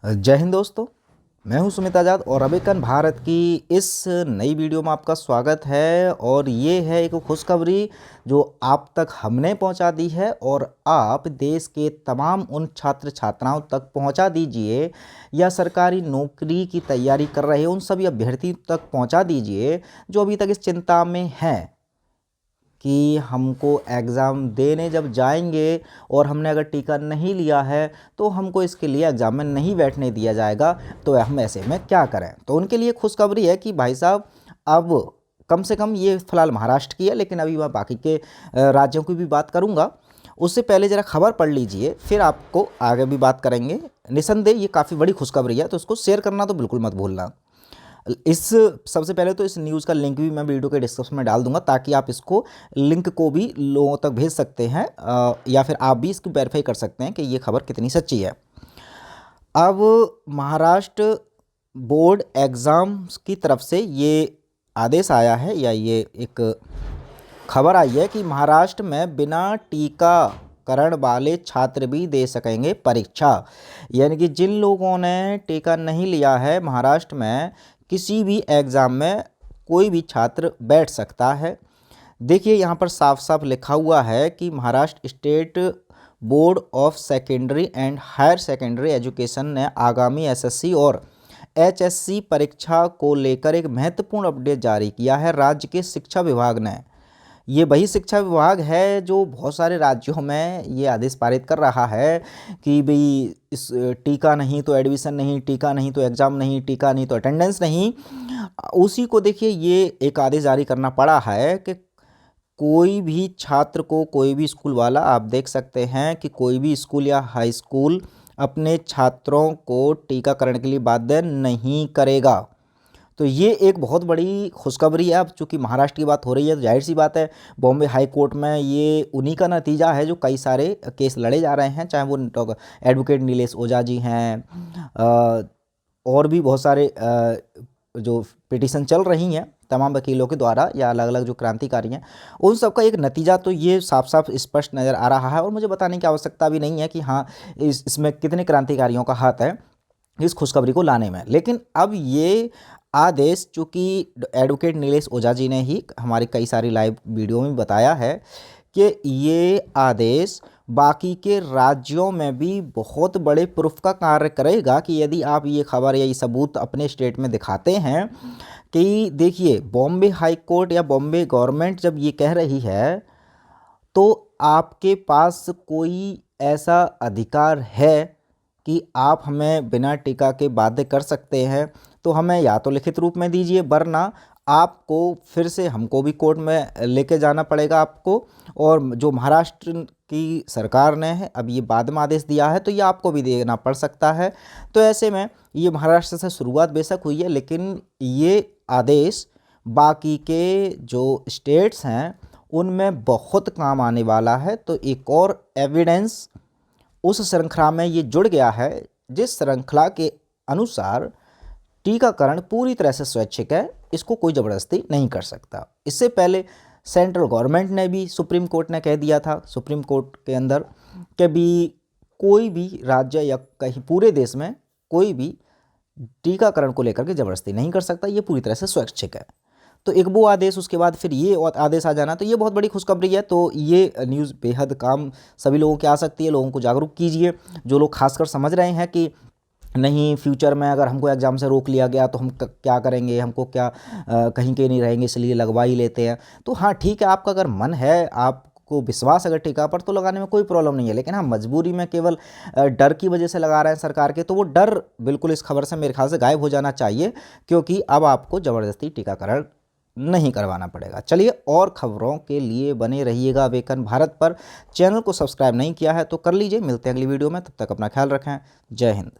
जय हिंद दोस्तों, मैं हूं सुमित आज़ाद और अमेरिकन भारत की इस नई वीडियो में आपका स्वागत है। और ये है एक खुशखबरी जो आप तक हमने पहुंचा दी है और आप देश के तमाम उन छात्र छात्राओं तक पहुंचा दीजिए या सरकारी नौकरी की तैयारी कर रहे उन सभी अभ्यर्थी तक पहुंचा दीजिए जो अभी तक इस चिंता में हैं कि हमको एग्ज़ाम देने जब जाएंगे और हमने अगर टीका नहीं लिया है तो हमको इसके लिए एग्ज़ाम में नहीं बैठने दिया जाएगा, तो हम ऐसे में क्या करें। तो उनके लिए खुशखबरी है कि भाई साहब, अब कम से कम ये फ़िलहाल महाराष्ट्र की है, लेकिन अभी मैं बाकी के राज्यों की भी बात करूँगा। उससे पहले ज़रा खबर पढ़ लीजिए, फिर आपको आगे भी बात करेंगे। निसंदेह ये काफ़ी बड़ी खुशखबरी है, तो इसको शेयर करना तो बिल्कुल मत भूलना। सबसे पहले तो इस न्यूज़ का लिंक भी मैं वीडियो के डिस्क्रिप्शन में डाल दूंगा, ताकि आप इसको लिंक को भी लोगों तक भेज सकते हैं या फिर आप भी इसको वेरीफाई कर सकते हैं कि ये खबर कितनी सच्ची है। अब महाराष्ट्र बोर्ड एग्ज़ाम्स की तरफ से ये आदेश आया है या ये एक खबर आई है कि महाराष्ट्र में बिना टीकाकरण वाले छात्र भी दे सकेंगे परीक्षा। यानी कि जिन लोगों ने टीका नहीं लिया है, महाराष्ट्र में किसी भी एग्ज़ाम में कोई भी छात्र बैठ सकता है। देखिए, यहाँ पर साफ साफ लिखा हुआ है कि Maharashtra state board of secondary and higher secondary education ने आगामी एसएससी और एचएससी परीक्षा को लेकर एक महत्वपूर्ण अपडेट जारी किया है। राज्य के शिक्षा विभाग ने, ये वही शिक्षा विभाग है जो बहुत सारे राज्यों में ये आदेश पारित कर रहा है कि भाई इस टीका नहीं तो एडमिशन नहीं, टीका नहीं तो एग्ज़ाम नहीं, टीका नहीं तो अटेंडेंस नहीं। उसी को देखिए, ये एक आदेश जारी करना पड़ा है कि कोई भी छात्र को, कोई भी स्कूल वाला, आप देख सकते हैं कि कोई भी स्कूल या हाई स्कूल अपने छात्रों को टीकाकरण के लिए बाध्य नहीं करेगा। तो ये एक बहुत बड़ी खुशखबरी है। अब चूँकि महाराष्ट्र की बात हो रही है तो जाहिर सी बात है, बॉम्बे हाई कोर्ट में ये उन्हीं का नतीजा है जो कई सारे केस लड़े जा रहे हैं, चाहे वो एडवोकेट नीलेश ओझा जी हैं और भी बहुत सारे जो पिटीशन चल रही हैं तमाम वकीलों के द्वारा या अलग अलग जो क्रांतिकारी हैं, उन सब का एक नतीजा तो ये साफ साफ स्पष्ट नज़र आ रहा है। और मुझे बताने की आवश्यकता भी नहीं है कि हाँ, इसमें कितने क्रांतिकारियों का हाथ है इस खुशखबरी को लाने में। लेकिन अब ये आदेश, चूँकि एडवोकेट नीलेश ओझा जी ने ही हमारी कई सारी लाइव वीडियो में बताया है कि ये आदेश बाकी के राज्यों में भी बहुत बड़े प्रूफ का कार्य करेगा कि यदि आप ये खबर या ये सबूत अपने स्टेट में दिखाते हैं कि देखिए, बॉम्बे हाई कोर्ट या बॉम्बे गवर्नमेंट जब ये कह रही है तो आपके पास कोई ऐसा अधिकार है कि आप हमें बिना टीका के बाध्य कर सकते हैं, तो हमें या तो लिखित रूप में दीजिए, वरना आपको फिर से हमको भी कोर्ट में लेके जाना पड़ेगा आपको। और जो महाराष्ट्र की सरकार ने है अब ये बाद में आदेश दिया है, तो ये आपको भी देना पड़ सकता है। तो ऐसे में ये महाराष्ट्र से शुरुआत बेशक हुई है, लेकिन ये आदेश बाकी के जो स्टेट्स हैं उनमें बहुत काम आने वाला है। तो एक और एविडेंस उस श्रृंखला में ये जुड़ गया है जिस श्रृंखला के अनुसार टीकाकरण पूरी तरह से स्वैच्छिक है, इसको कोई ज़बरदस्ती नहीं कर सकता। इससे पहले सेंट्रल गवर्नमेंट ने भी, सुप्रीम कोर्ट ने कह दिया था सुप्रीम कोर्ट के अंदर कि भी कोई भी राज्य या कहीं पूरे देश में कोई भी टीकाकरण को लेकर के ज़बरदस्ती नहीं कर सकता, ये पूरी तरह से स्वैच्छिक है। तो एक वो आदेश, उसके बाद फिर ये आदेश आ जाना, तो ये बहुत बड़ी खुशखबरी है। तो ये न्यूज़ बेहद काम सभी लोगों की आ सकती है। लोगों को जागरूक कीजिए, जो लोग खासकर समझ रहे हैं कि नहीं, फ्यूचर में अगर हमको एग्ज़ाम से रोक लिया गया तो हम क्या करेंगे, हमको क्या कहीं के नहीं रहेंगे, इसलिए लगवा ही लेते हैं। तो हाँ, ठीक है, आपका अगर मन है, आपको विश्वास अगर टीका पर, तो लगाने में कोई प्रॉब्लम नहीं है। लेकिन हाँ, मजबूरी में केवल डर की वजह से लगा रहे हैं सरकार के, तो वो डर बिल्कुल इस खबर से मेरे ख्याल से गायब हो जाना चाहिए, क्योंकि अब आपको ज़बरदस्ती टीकाकरण नहीं करवाना पड़ेगा। चलिए, और खबरों के लिए बने रहिएगा अमेरिकन भारत पर। चैनल को सब्सक्राइब नहीं किया है तो कर लीजिए। मिलते हैं अगली वीडियो में, तब तक अपना ख्याल रखें। जय हिंद।